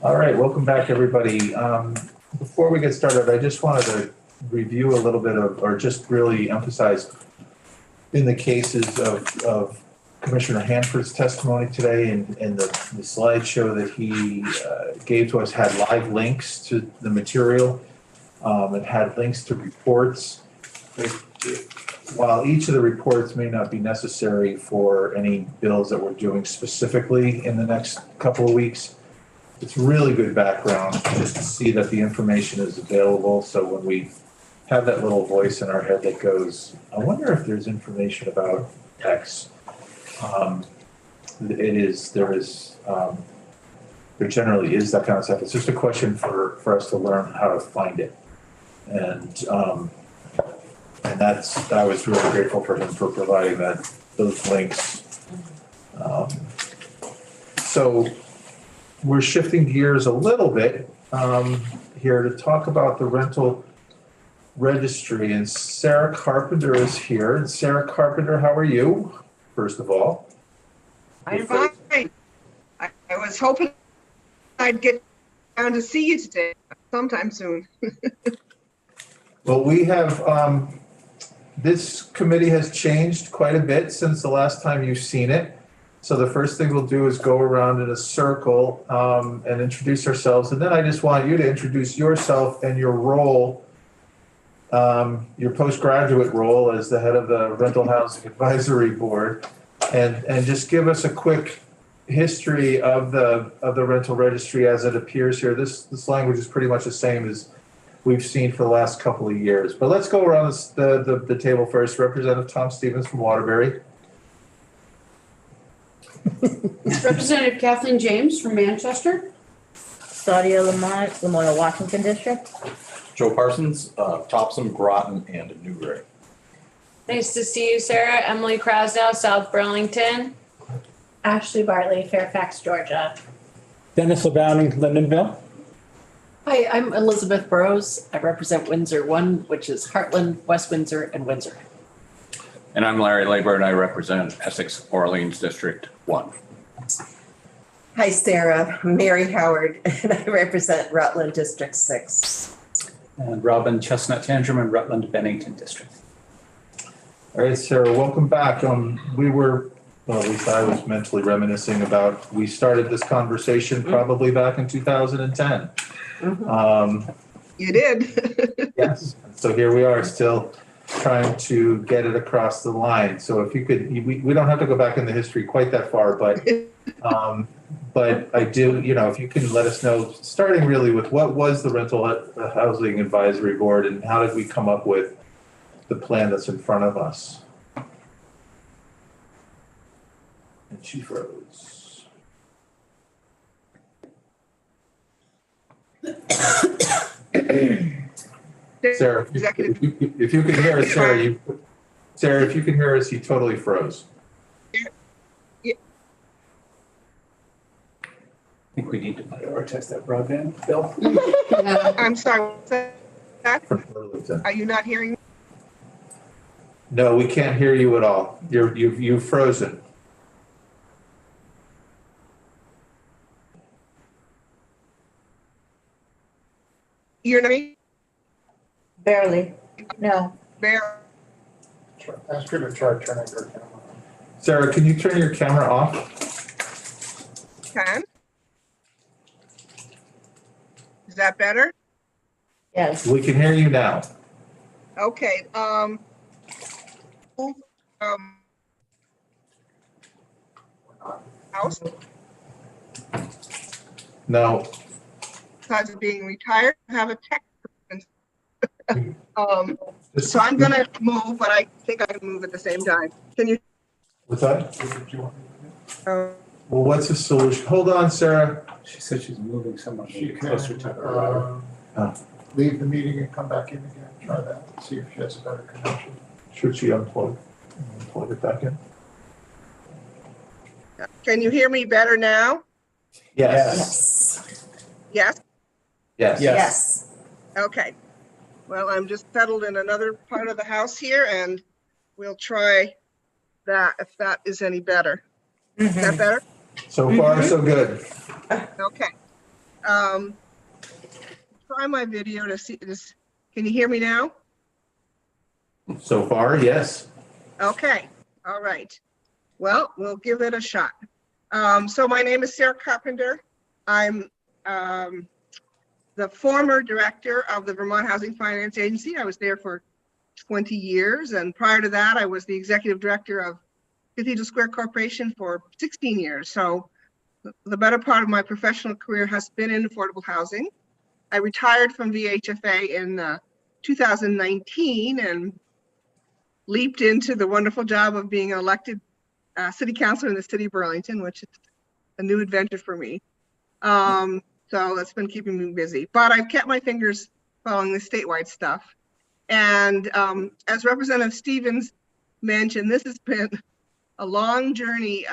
All right, welcome back, everybody. Before we get started, I just wanted to review a little bit of, or just really emphasize in the cases of Commissioner Hanford's testimony today and the slideshow that he gave to us had live links to the material. It had links to reports. While each of the reports may not be necessary for any bills that we're doing specifically in the next couple of weeks, it's really good background just to see that the information is available. So when we have that little voice in our head that goes, I wonder if there's information about X. There generally is that kind of stuff. It's just a question for us to learn how to find it. And I was really grateful for him for providing those links. So we're shifting gears a little bit here to talk about the rental registry, and Sarah Carpenter is here. And Sarah Carpenter, how are you, first of all? I'm fine. I was hoping I'd get down to see you today sometime soon. Well, we have, this committee has changed quite a bit since the last time you've seen it. So the first thing we'll do is go around in a circle and introduce ourselves. And then I just want you to introduce yourself and your role, your postgraduate role as the head of the Rental Housing Advisory Board. And just give us a quick history of the rental registry as it appears here. This language is pretty much the same as we've seen for the last couple of years. But let's go around the table first. Representative Tom Stevens from Waterbury. Representative Kathleen James from Manchester. Claudia Lamont, Lamoille, Washington District. Joe Parsons, Topsom, Groton, and Newbury. Nice to see you, Sarah. Emily Krasnow, South Burlington. Ashley Bartley, Fairfax, Georgia. Dennis LeBowning, Lindenville. Hi, I'm Elizabeth Burrows. I represent Windsor 1, which is Heartland, West Windsor, and Windsor. And I'm Larry Leyburn. I represent Essex Orleans District 1. Hi, Sarah. Mary Howard, and I represent Rutland District 6. And Robin Chestnut Tangerman, Rutland Bennington District. All right, Sarah, welcome back. We were, well, at least I was mentally reminiscing about, we started this conversation probably back in 2010. You did. Yes. So here we are still trying to get it across the line. So if you could, we don't have to go back in the history quite that far, but I do, if you can let us know, starting really with what was the Rental Housing Advisory Board and how did we come up with the plan that's in front of us? And she froze. Sarah, if you can hear us, Sarah, if you can hear us, you totally froze. I think we need to prioritize that broadband, Bill. I'm sorry. What's that? Are you not hearing me? No, we can't hear you at all. You've frozen. You're not me? Barely. No. Barely. Ask her to try turning her camera on. Sarah, can you turn your camera off? Can. Is that better? Yes. We can hear you now. Okay. House No. because of being retired, I have a tech. So I'm gonna move, but I think I can move at the same time. Can you? What's that? Well, what's the solution? Hold on, Sarah. She said she's moving someone She can closer to her. leave the meeting and come back in again. Try that, see if she has a better connection. Should she unplug? Plug it back in? Can you hear me better now? Yes. Yes? Yes. Yes. Okay. Well, I'm just settled in another part of the house here and we'll try that if that is any better. Is that better? So far, so good. Okay. Try my video to see this. Can you hear me now? So far, yes. Okay. All right. Well, we'll give it a shot. So my name is Sarah Carpenter. I'm the former director of the Vermont Housing Finance Agency. I was there for 20 years. And prior to that, I was the executive director of Cathedral Square Corporation for 16 years. So the better part of my professional career has been in affordable housing. I retired from VHFA in 2019 and leaped into the wonderful job of being elected city councilor in the city of Burlington, which is a new adventure for me. So that's been keeping me busy, but I've kept my fingers following the statewide stuff. And as Representative Stevens mentioned, this has been a long journey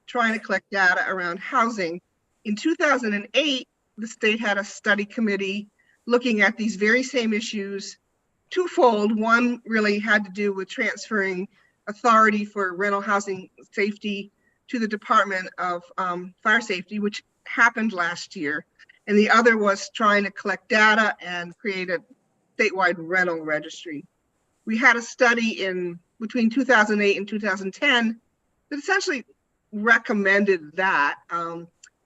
trying to collect data around housing. In 2008, the state had a study committee looking at these very same issues, twofold. One really had to do with transferring authority for rental housing safety to the Department of Fire Safety, which happened last year. And the other was trying to collect data and create a statewide rental registry. We had a study in between 2008 and 2010 that essentially recommended that.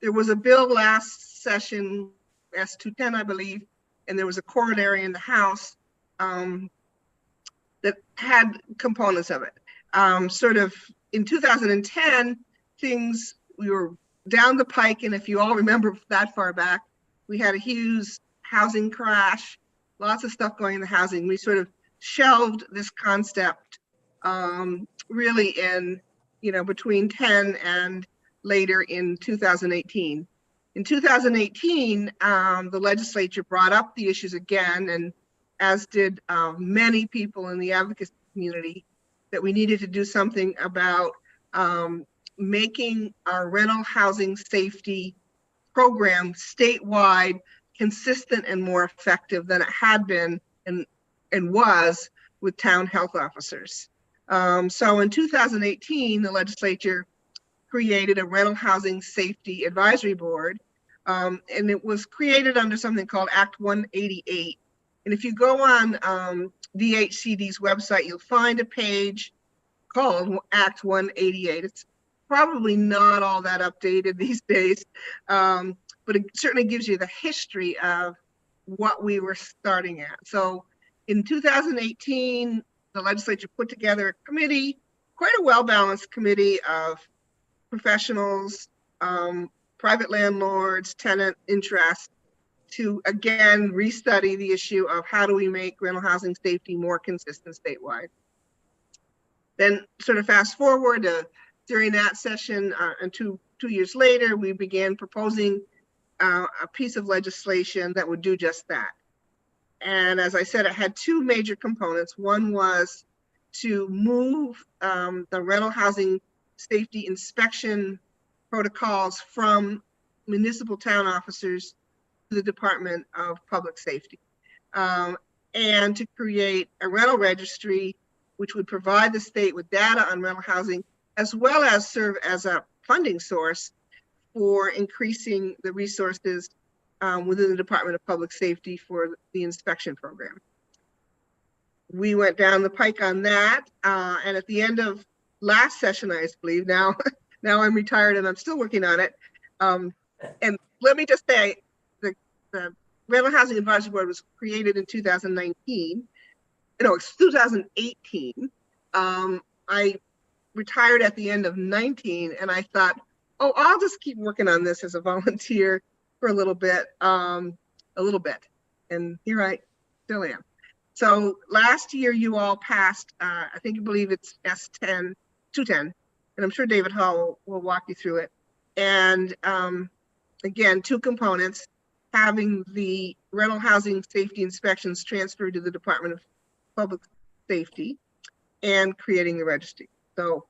There was a bill last session, S210, I believe, and there was a corollary in the House that had components of it. Sort of in 2010, things, we were down the pike, and if you all remember that far back, we had a huge housing crash, lots of stuff going in the housing. We sort of shelved this concept really in, between 10 and later in 2018. In 2018, the legislature brought up the issues again, and as did many people in the advocacy community, that we needed to do something about making our rental housing safety program statewide consistent and more effective than it had been and was with town health officers. So in 2018, the legislature created a rental housing safety advisory board, and it was created under something called Act 188. And if you go on VHCD's website, you'll find a page called Act 188. It's probably not all that updated these days, but it certainly gives you the history of what we were starting at. So in 2018, the legislature put together a committee, quite a well-balanced committee of professionals, private landlords, tenant interest, to again restudy the issue of how do we make rental housing safety more consistent statewide. Then sort of fast forward during that session and two years later, we began proposing a piece of legislation that would do just that. And as I said, it had two major components. One was to move the rental housing safety inspection protocols from municipal town officers to the Department of Public Safety, and to create a rental registry which would provide the state with data on rental housing, as well as serve as a funding source for increasing the resources within the Department of Public Safety for the inspection program. We went down the pike on that, and at the end of last session, I believe, now I'm retired and I'm still working on it. And let me just say, the Rental Housing Advisory Board was created in 2019. No, it's 2018. I retired at the end of 19, and I thought, oh, I'll just keep working on this as a volunteer for a little bit. And here I still am. So last year you all passed, I believe it's S10, 210, and I'm sure David Hall will walk you through it. And again, two components: having the rental housing safety inspections transferred to the Department of Public Safety, and creating the registry. So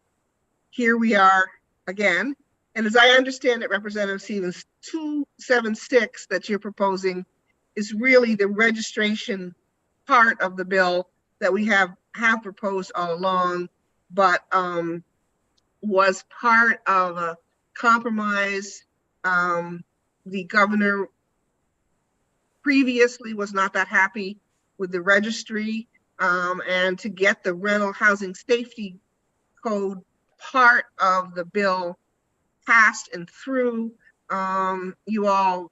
here we are again. And as I understand it, Representative Stevens, 276 that you're proposing is really the registration part of the bill that we have proposed all along, but was part of a compromise The governor previously was not that happy with the registry, and to get the rental housing safety code part of the bill passed and through, you all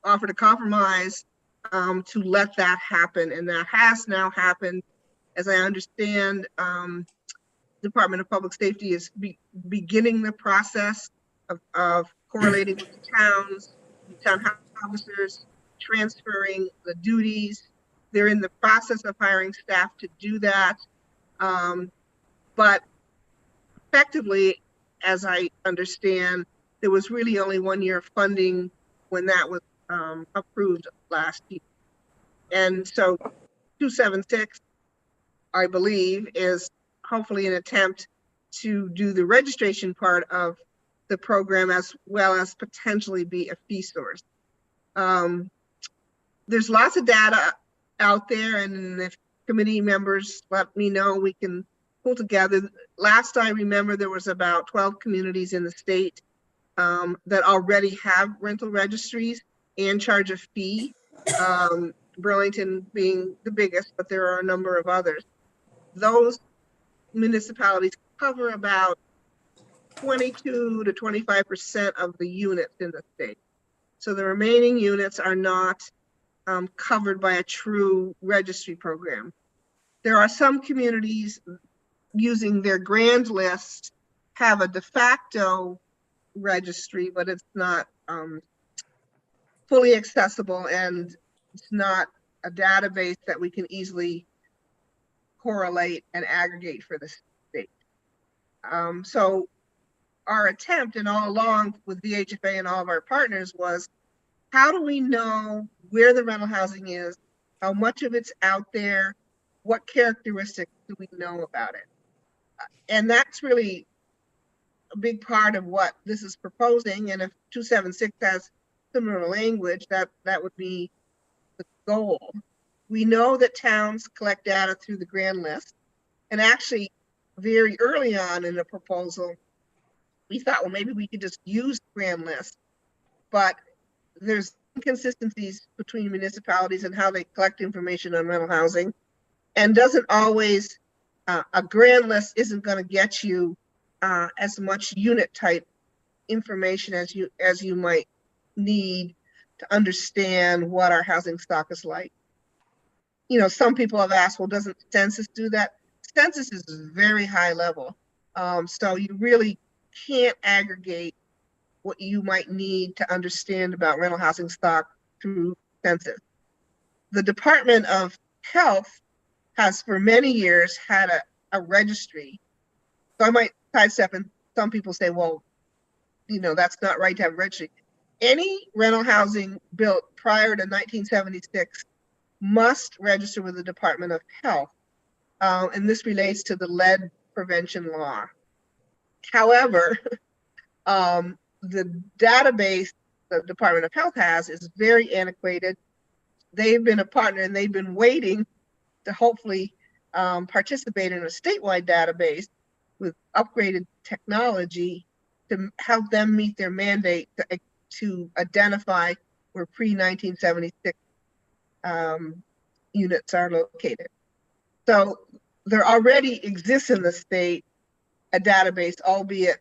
offered a compromise to let that happen, and that has now happened. As I understand, Department of Public Safety is beginning the process of correlating with the towns, town officers, transferring the duties. They're in the process of hiring staff to do that. But effectively, as I understand, there was really only 1 year of funding when that was approved last year. And so 276, I believe, is hopefully an attempt to do the registration part of the program as well as potentially be a fee source. There's lots of data out there, and if committee members let me know, we can pull together. Last I remember, there was about 12 communities in the state that already have rental registries and charge a fee. Burlington being the biggest, but there are a number of others. Those municipalities cover about 22 to 25% of the units in the state. So the remaining units are not covered by a true registry program. There are some communities using their grand list have a de facto registry, but it's not fully accessible, and it's not a database that we can easily correlate and aggregate for the state. So our attempt, and all along with VHFA and all of our partners, was how do we know where the rental housing is, how much of it's out there, what characteristics do we know about it? And that's really a big part of what this is proposing. And if 276 has similar language, that would be the goal. We know that towns collect data through the grand list. And actually, very early on in the proposal, we thought, well, maybe we could just use the grand list. But there's inconsistencies between municipalities and how they collect information on rental housing. And doesn't always, a grand list isn't going to get you as much unit type information as you might need to understand what our housing stock is like. You know, some people have asked, well, doesn't census do that? Census is very high level. So you really can't aggregate what you might need to understand about rental housing stock through census. The Department of Health has for many years had a registry. So I might sidestep, and some people say, well, you know, that's not right to have a registry. Any rental housing built prior to 1976 must register with the Department of Health. And this relates to the lead prevention law. However, the database the Department of Health has is very antiquated. They've been a partner, and they've been waiting to hopefully participate in a statewide database with upgraded technology to help them meet their mandate to identify where pre-1976 units are located. So there already exists in the state a database, albeit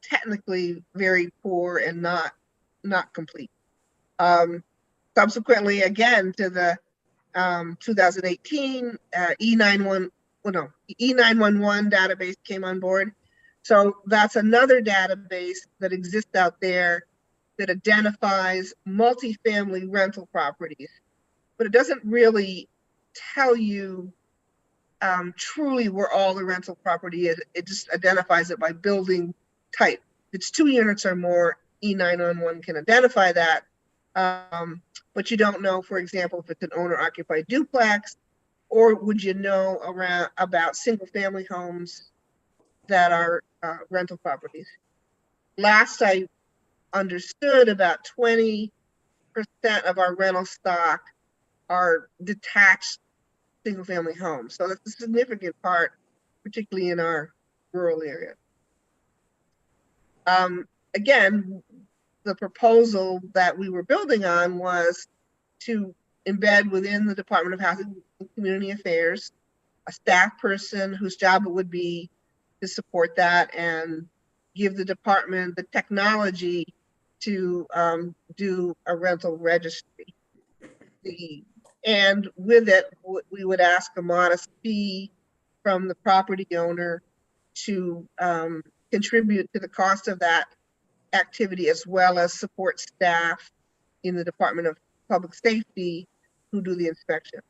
technically very poor and not complete. Subsequently, again, to the 2018 E911 database came on board. So that's another database that exists out there that identifies multifamily rental properties, but it doesn't really tell you truly where all the rental property is. It just identifies it by building type. If it's 2 units or more, E911 can identify that. But you don't know, for example, if it's an owner-occupied duplex, or would you know about single-family homes that are rental properties. Last I understood, about 20% of our rental stock are detached single-family homes. So that's a significant part, particularly in our rural area. Again, the proposal that we were building on was to embed within the Department of Housing and Community Affairs a staff person whose job it would be to support that and give the department the technology to do a rental registry. And with it, we would ask a modest fee from the property owner to contribute to the cost of that activity, as well as support staff in the Department of Public Safety who do the inspection.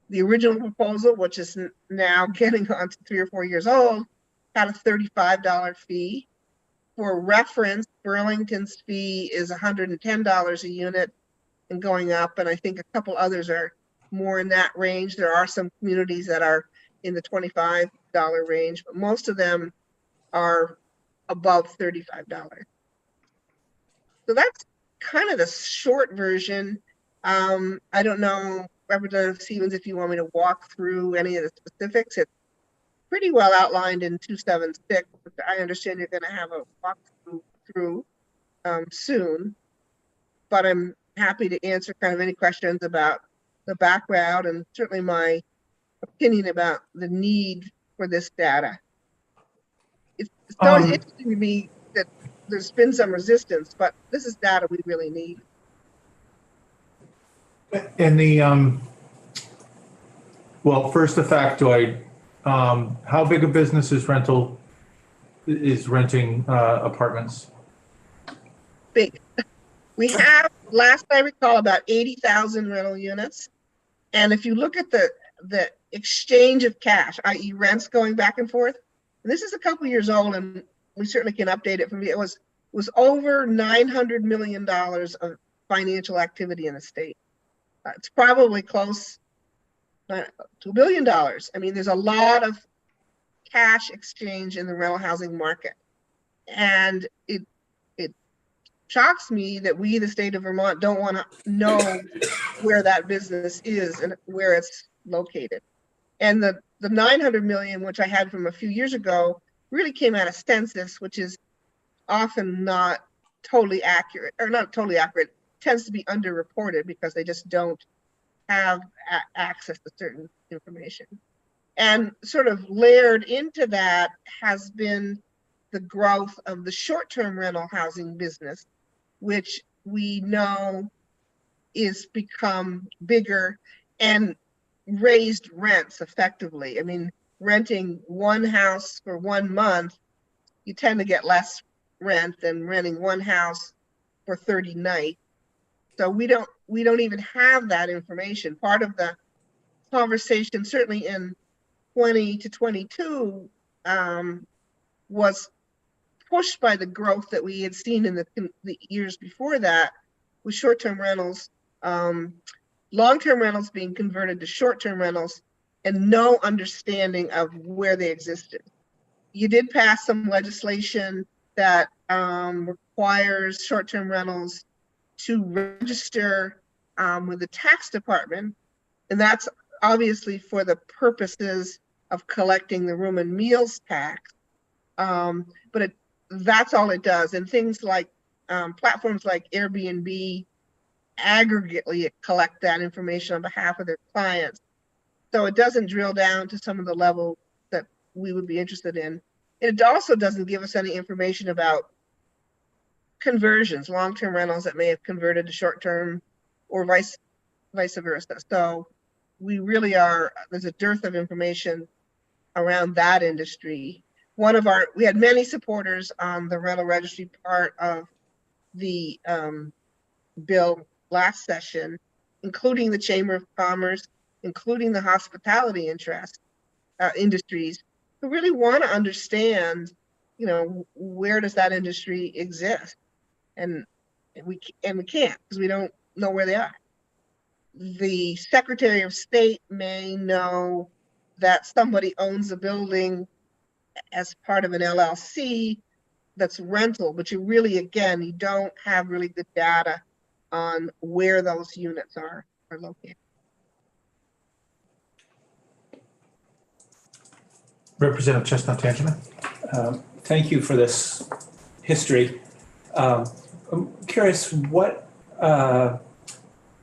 The original proposal, which is now getting on to 3 or 4 years old, had a $35 fee. For reference, Burlington's fee is $110 a unit and going up, and I think a couple others are more in that range. There are some communities that are in the $25 range, but most of them are above $35. So that's kind of the short version. I don't know, Representative Stevens, if you want me to walk through any of the specifics. It's pretty well outlined in 276, but I understand you're going to have a walkthrough soon, but I'm happy to answer kind of any questions about the background and certainly my opinion about the need for this data. It's always interesting to me that there's been some resistance, but this is data we really need. And the, well, first the factoid, how big a business is renting apartments? Big. We have, last I recall, about 80,000 rental units. And if you look at the exchange of cash, i.e. rents going back and forth, and this is a couple years old and we certainly can update it from, it was over $900 million of financial activity in the state. It's probably close to $1 billion. I mean, there's a lot of cash exchange in the rental housing market. And it shocks me that we, the state of Vermont, don't want to know where that business is and where it's located. And the 900 million, which I had from a few years ago, really came out of census, which is often not totally accurate, or not totally accurate, tends to be underreported because they just don't have access to certain information. And sort of layered into that has been the growth of the short-term rental housing business, which we know is become bigger and raised rents effectively. I mean, renting one house for 1 month, you tend to get less rent than renting one house for 30 nights. So we don't even have that information. Part of the conversation, certainly in 20 to 22, was pushed by the growth that we had seen in the years before that, with short-term rentals, long-term rentals being converted to short-term rentals, and no understanding of where they existed. You did pass some legislation that requires short-term rentals to register with the tax department, and that's obviously for the purposes of collecting the room and meals tax. But that's all it does. And things like platforms like Airbnb aggregately collect that information on behalf of their clients. So it doesn't drill down to some of the level that we would be interested in. It also doesn't give us any information about conversions, long-term rentals that may have converted to short-term or vice versa. So we really there's a dearth of information around that industry. We had many supporters on the rental registry part of the bill last session, including the Chamber of Commerce, including the hospitality industries, who really want to understand, where does that industry exist? And we can't, because we don't know where they are. The Secretary of State may know that somebody owns a building as part of an LLC that's rental, but you don't have really good data on where those units are located. Representative Chestnut Tangeman. Thank you for this history. I'm curious, what,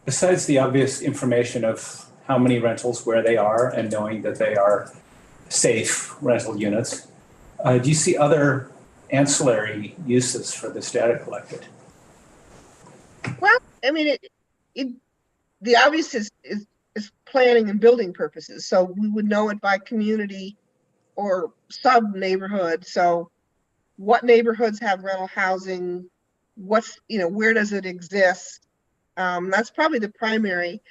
besides the obvious information of how many rentals, where they are, and knowing that they are safe rental units, do you see other ancillary uses for this data collected? Well, I mean, the obvious is planning and building purposes. So we would know it by community or sub neighborhood. So what neighborhoods have rental housing? What's, where does it exist? That's probably the primary.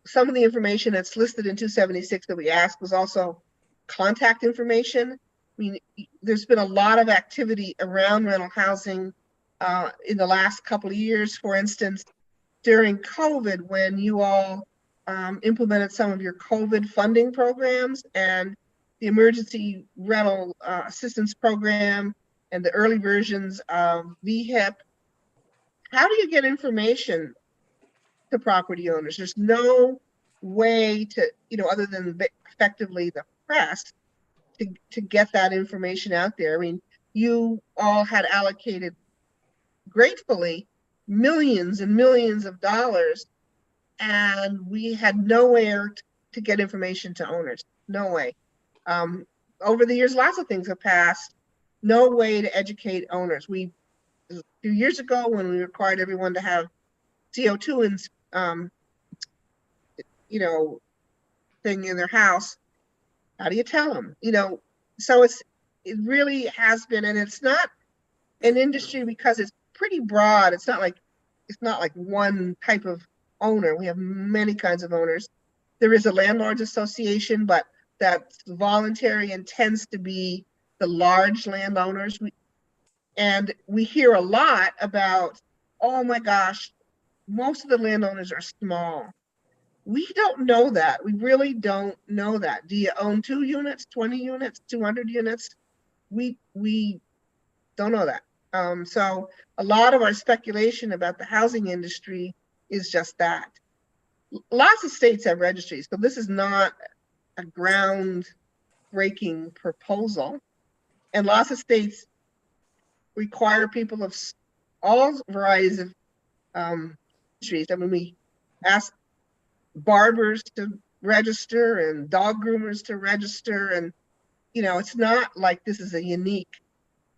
Some of the information that's listed in 276 that we asked was also contact information. I mean, there's been a lot of activity around rental housing in the last couple of years. For instance, during COVID, when you all implemented some of your COVID funding programs and the emergency rental assistance program and the early versions of VHIP, how do you get information to property owners? There's no way to, other than effectively the press, to get that information out there. I mean, you all had allocated, gratefully, millions and millions of dollars, and we had nowhere to get information to owners. No way. Over the years, lots of things have passed. No way to educate owners. A few years ago, when we required everyone to have CO2 thing in their house, how do you tell them? So it really has been, and it's not an industry because it's pretty broad. It's not like one type of owner. We have many kinds of owners. There is a landlords association, but that's voluntary and tends to be the large landowners. And we hear a lot about, oh my gosh, most of the landowners are small. We don't know that. We really don't know that. Do you own 2 units, 20 units, 200 units? We don't know that. So a lot of our speculation about the housing industry is just that. Lots of states have registries, so this is not a groundbreaking proposal. And lots of states require people of all varieties of industries. I mean, we ask barbers to register and dog groomers to register, and it's not like this is a unique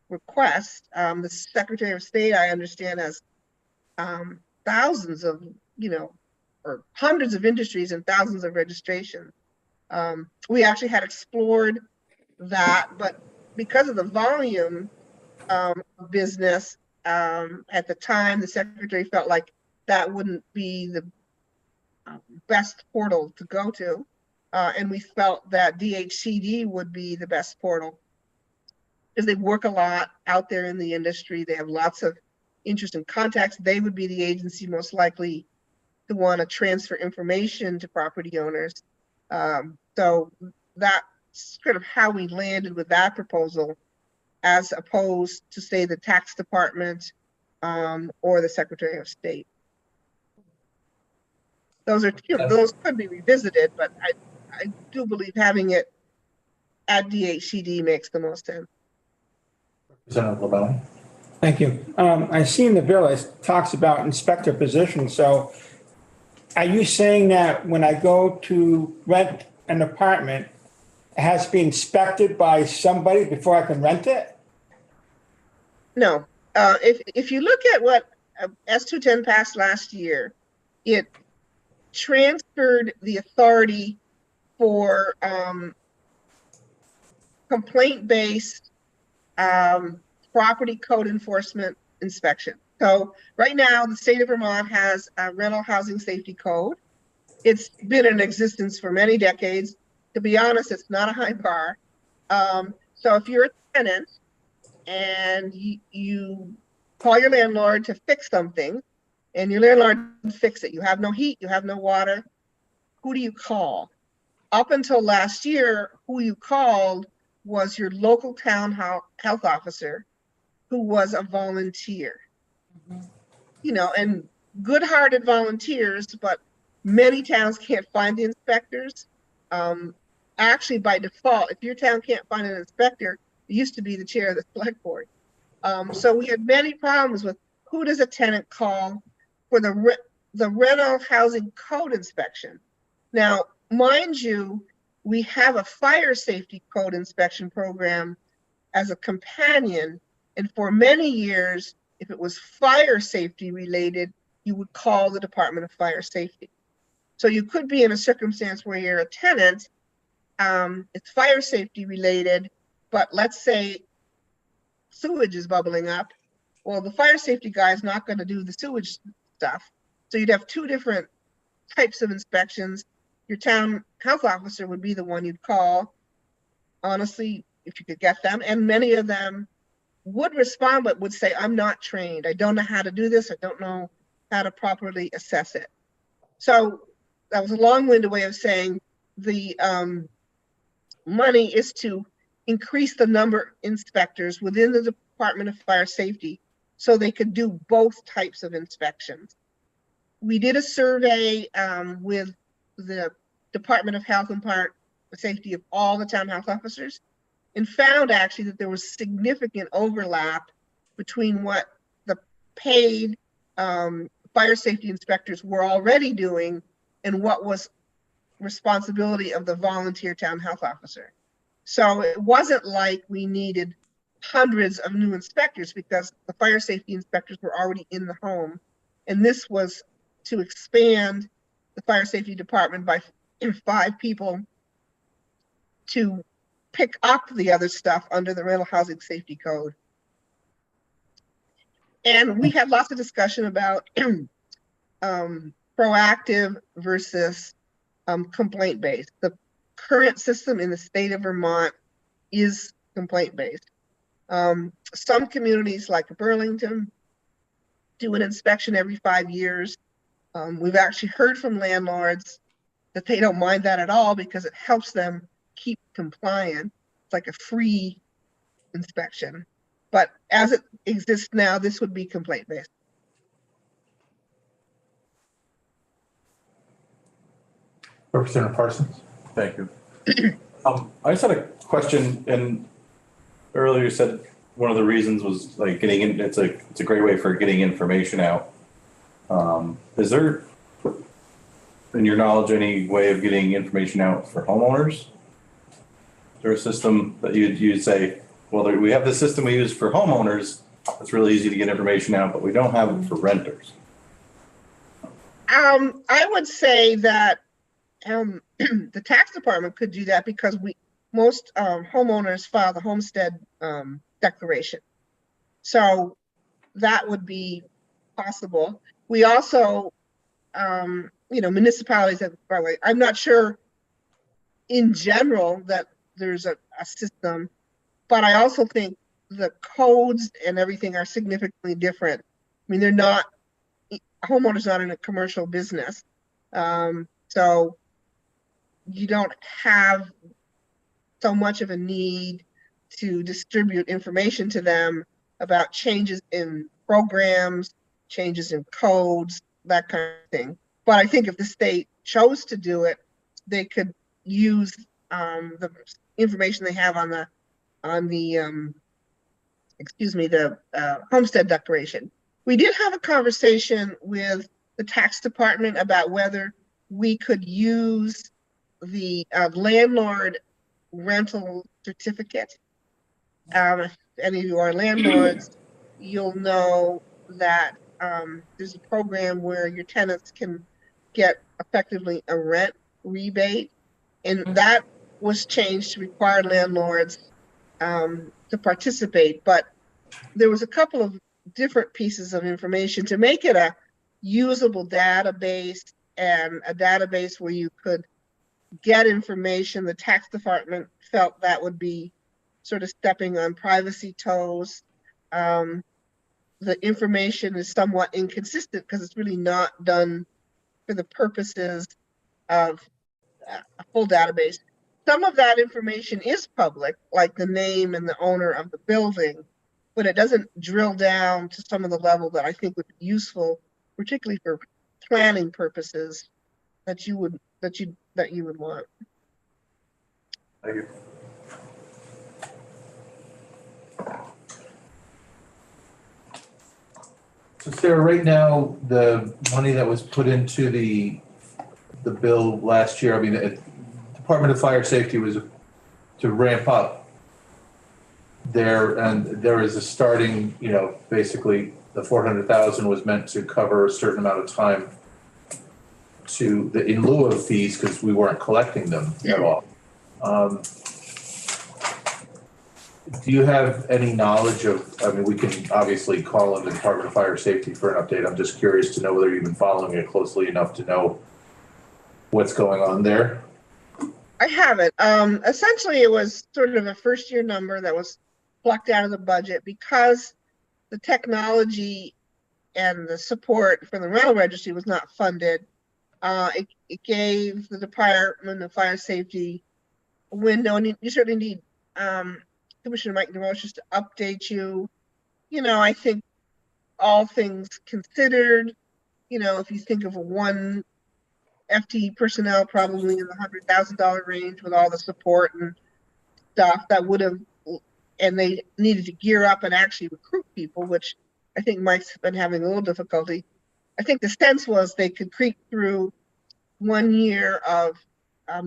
request. The Secretary of State, I understand, has thousands of or hundreds of industries and thousands of registrations. We actually had explored that, but because of the volume of business at the time, the Secretary felt like that wouldn't be the best portal to go to. And we felt that DHCD would be the best portal because they work a lot out there in the industry. They have lots of interest and contacts. They would be the agency most likely to want to transfer information to property owners. So that's sort of how we landed with that proposal, as opposed to, say, the tax department or the Secretary of State. Those could be revisited, but I do believe having it at DHCD makes the most sense. Representative LaBelle. Thank you. I see in the bill it talks about inspector position. So are you saying that when I go to rent an apartment, it has to be inspected by somebody before I can rent it? No. If you look at what S210 passed last year, it transferred the authority for complaint-based property code enforcement inspection. So right now, the state of Vermont has a rental housing safety code. It's been in existence for many decades. To be honest, it's not a high bar. So if you're a tenant and you call your landlord to fix something, and your landlord doesn't fix it, you have no heat, you have no water, who do you call? Up until last year, who you called was your local town health officer, who was a volunteer. And good-hearted volunteers, but many towns can't find the inspectors. Actually, by default, if your town can't find an inspector, it used to be the chair of the select board. So we had many problems with who does a tenant call for the rental housing code inspection? Now, mind you, we have a fire safety code inspection program as a companion. And for many years, if it was fire safety related, you would call the Department of Fire Safety. So you could be in a circumstance where you're a tenant, it's fire safety related, but let's say sewage is bubbling up. Well, the fire safety guy is not going to do the sewage stuff. So you'd have two different types of inspections. Your town health officer would be the one you'd call, honestly, if you could get them. And many of them would respond, but would say, I'm not trained. I don't know how to do this. I don't know how to properly assess it. So that was a long-winded way of saying the money is to increase the number of inspectors within the Department of Fire Safety so they could do both types of inspections. We did a survey with the Department of Health and Safety of all the town health officers and found actually that there was significant overlap between what the paid fire safety inspectors were already doing and what was responsibility of the volunteer town health officer. So it wasn't like we needed hundreds of new inspectors because the fire safety inspectors were already in the home. And this was to expand the fire safety department by 5 people to pick up the other stuff under the rental housing safety code. And we had lots of discussion about proactive versus complaint-based. The current system in the state of Vermont is complaint-based. Some communities like Burlington do an inspection every 5 years. We've actually heard from landlords that they don't mind that at all because it helps them keep compliant. It's like a free inspection. But as it exists now, this would be complaint-based. Representative Parsons. Thank you. I just had a question, and earlier you said one of the reasons was like getting in, it's a great way for getting information out. Is there, in your knowledge, any way of getting information out for homeowners? Is there a system that you'd say, well, we have this system we use for homeowners, it's really easy to get information out, but we don't have it for renters? I would say that the tax department could do that because most homeowners file the homestead declaration. So that would be possible. We also, municipalities have, by the way, I'm not sure in general that there's a system, but I also think the codes and everything are significantly different. I mean, homeowners not in a commercial business. So you don't have so much of a need to distribute information to them about changes in programs, changes in codes, that kind of thing. But I think if the state chose to do it, they could use the information they have on the homestead declaration. We did have a conversation with the tax department about whether we could use the landlord rental certificate. If any of you are landlords, you'll know that there's a program where your tenants can get effectively a rent rebate, and that was changed to require landlords to participate. But there was a couple of different pieces of information to make it a usable database and a database where you could get information. The tax department felt that would be sort of stepping on privacy toes. The information is somewhat inconsistent because it's really not done for the purposes of a full database. Some of that information is public, like the name and the owner of the building, but it doesn't drill down to some of the level that I think would be useful, particularly for planning purposes that you would want. Thank you. So Sarah, right now, the money that was put into the bill last year, I mean, the Department of Fire Safety was to ramp up there, and there is a starting, basically the 400,000 was meant to cover a certain amount of time in lieu of fees, because we weren't collecting them at all. Do you have any knowledge of, I mean, we can obviously call in the Department of Fire Safety for an update. I'm just curious to know whether you've been following it closely enough to know what's going on there. I haven't. Essentially, it was sort of a first-year number that was plucked out of the budget because the technology and the support for the rental registry was not funded. It gave the Department of Fire Safety a window, and you certainly need Commissioner Mike DeRoche to update you. I think all things considered, if you think of one FTE personnel probably in the $100,000 range with all the support and stuff that would have, and they needed to gear up and actually recruit people, which I think Mike's been having a little difficulty. I think the sense was they could creep through 1 year of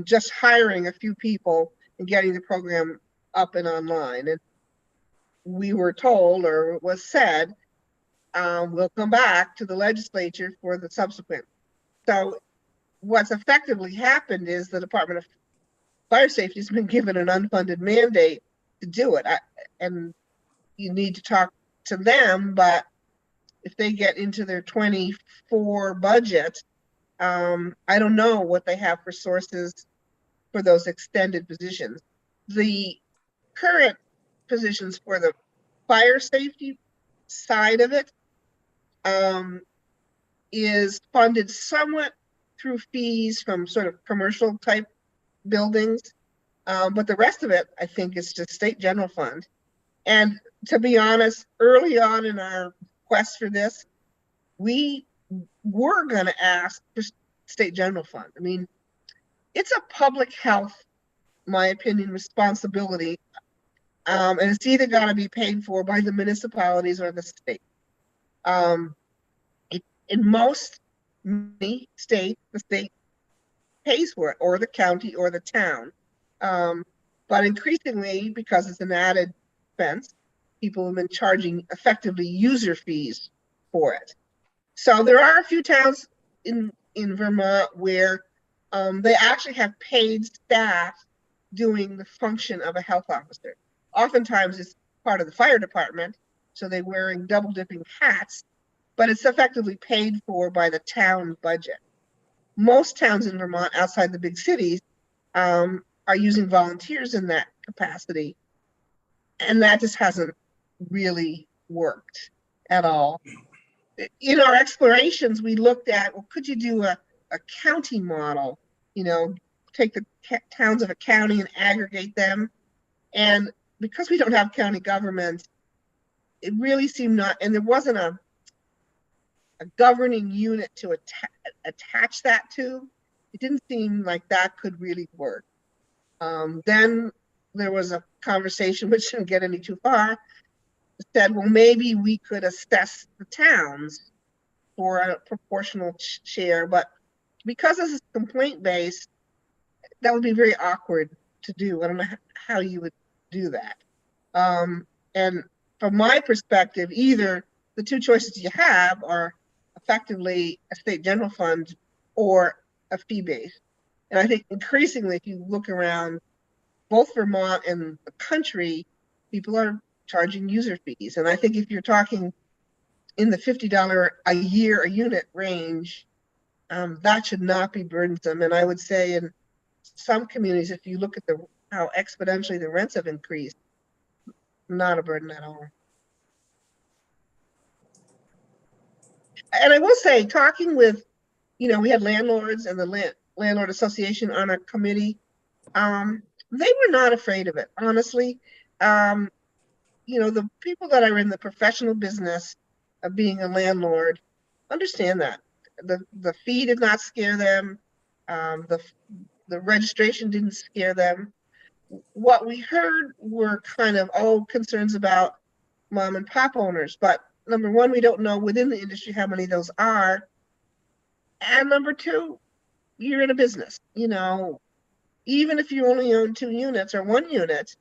just hiring a few people and getting the program up and online. And we were told, or it was said, we'll come back to the legislature for the subsequent. So what's effectively happened is the Department of Fire Safety has been given an unfunded mandate to do it. And you need to talk to them, but if they get into their 24 budget, I don't know what they have for sources for those extended positions. The current positions for the fire safety side of it is funded somewhat through fees from sort of commercial type buildings. But the rest of it, I think, is just state general fund. And to be honest, early on in our quest for this, we were going to ask for state general fund. I mean, it's a public health, my opinion, responsibility. And it's either got to be paid for by the municipalities or the state. In most states, the state pays for it, or the county or the town. But increasingly, because it's an added expense, people have been charging effectively user fees for it. So there are a few towns in Vermont where they actually have paid staff doing the function of a health officer. Oftentimes it's part of the fire department, so they're wearing double dipping hats, but it's effectively paid for by the town budget. Most towns in Vermont outside the big cities are using volunteers in that capacity, and that just hasn't really worked at all. In our explorations, we looked at, well, could you do a county model, take the towns of a county and aggregate them? And because we don't have county government, it really seemed not, and there wasn't a governing unit to attach that to. It didn't seem like that could really work. Then there was a conversation, which didn't get any too far, said, well, maybe we could assess the towns for a proportional share, but because this is complaint-based, that would be very awkward to do. I don't know how you would do that. And from my perspective, either the two choices you have are effectively a state general fund or a fee base. And I think increasingly, if you look around both Vermont and the country, people are charging user fees. And I think if you're talking in the $50 a year a unit range, that should not be burdensome. And I would say in some communities, if you look at how exponentially the rents have increased, not a burden at all. And I will say, talking with, we had landlords and the Landlord Association on our committee. They were not afraid of it, honestly. The people that are in the professional business of being a landlord understand that. The fee did not scare them. The registration didn't scare them. What we heard were kind of concerns about mom and pop owners, but number one, we don't know within the industry how many of those are. And number two, you're in a business, you know, even if you only own 2 units or 1 unit,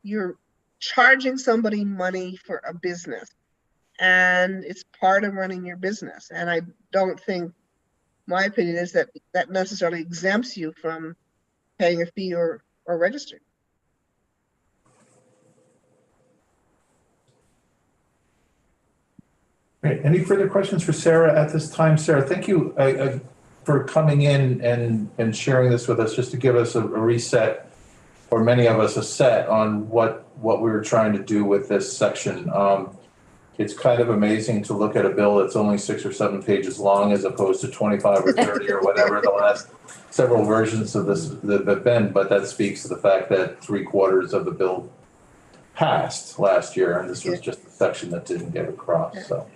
you're charging somebody money for a business. And it's part of running your business. And I don't think, my opinion is that that necessarily exempts you from paying a fee or registering. Great. Any further questions for Sarah at this time? Sarah, thank you for coming in and sharing this with us, just to give us a reset, or many of us a set on what we were trying to do with this section. It's kind of amazing to look at a bill that's only 6 or 7 pages long as opposed to 25 or 30 or whatever the last several versions of this have been, but that speaks to the fact that 3/4 of the bill passed last year, and this was just a section that didn't get across, so.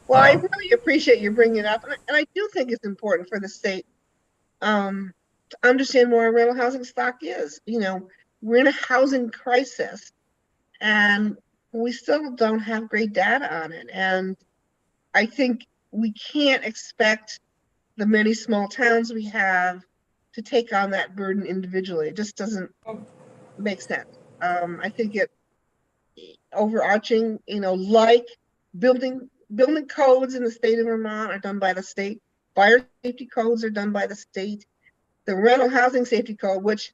Well, I really appreciate you bringing it up, and I do think it's important for the state to understand where our rental housing stock is. You know, we're in a housing crisis, and we still don't have great data on it. And I think we can't expect the many small towns we have to take on that burden individually. It just doesn't make sense. I think it overarching, you know, like building codes in the state of Vermont are done by the state. Fire safety codes are done by the state. The rental housing safety code, which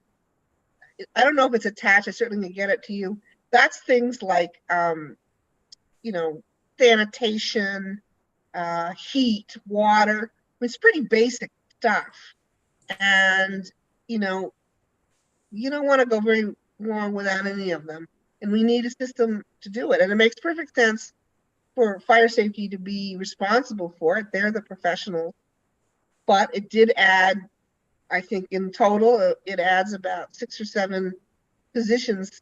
I don't know if it's attached, I certainly can get it to you. That's things like, you know, sanitation, heat, water. It's pretty basic stuff. And, you know, you don't want to go very long without any of them. And we need a system to do it. And it makes perfect sense for fire safety to be responsible for it. They're the professionals. But it did add, I think in total, it adds about 6 or 7 positions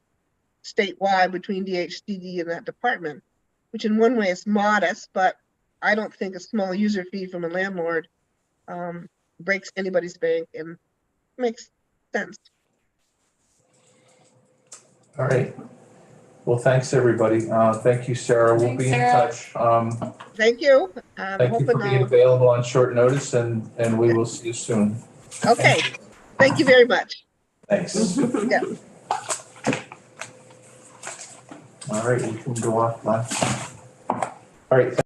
statewide between DHCD and that department, which in one way is modest, but I don't think a small user fee from a landlord breaks anybody's bank and makes sense. All right. Well, thanks, everybody. Thank you, Sarah. We'll Thanks, be in Sarah. touch. Thank you. Thank you for being available on short notice, and we will see you soon. Okay. Thank you very much. Thanks. Yeah. All right, we can go off. All right,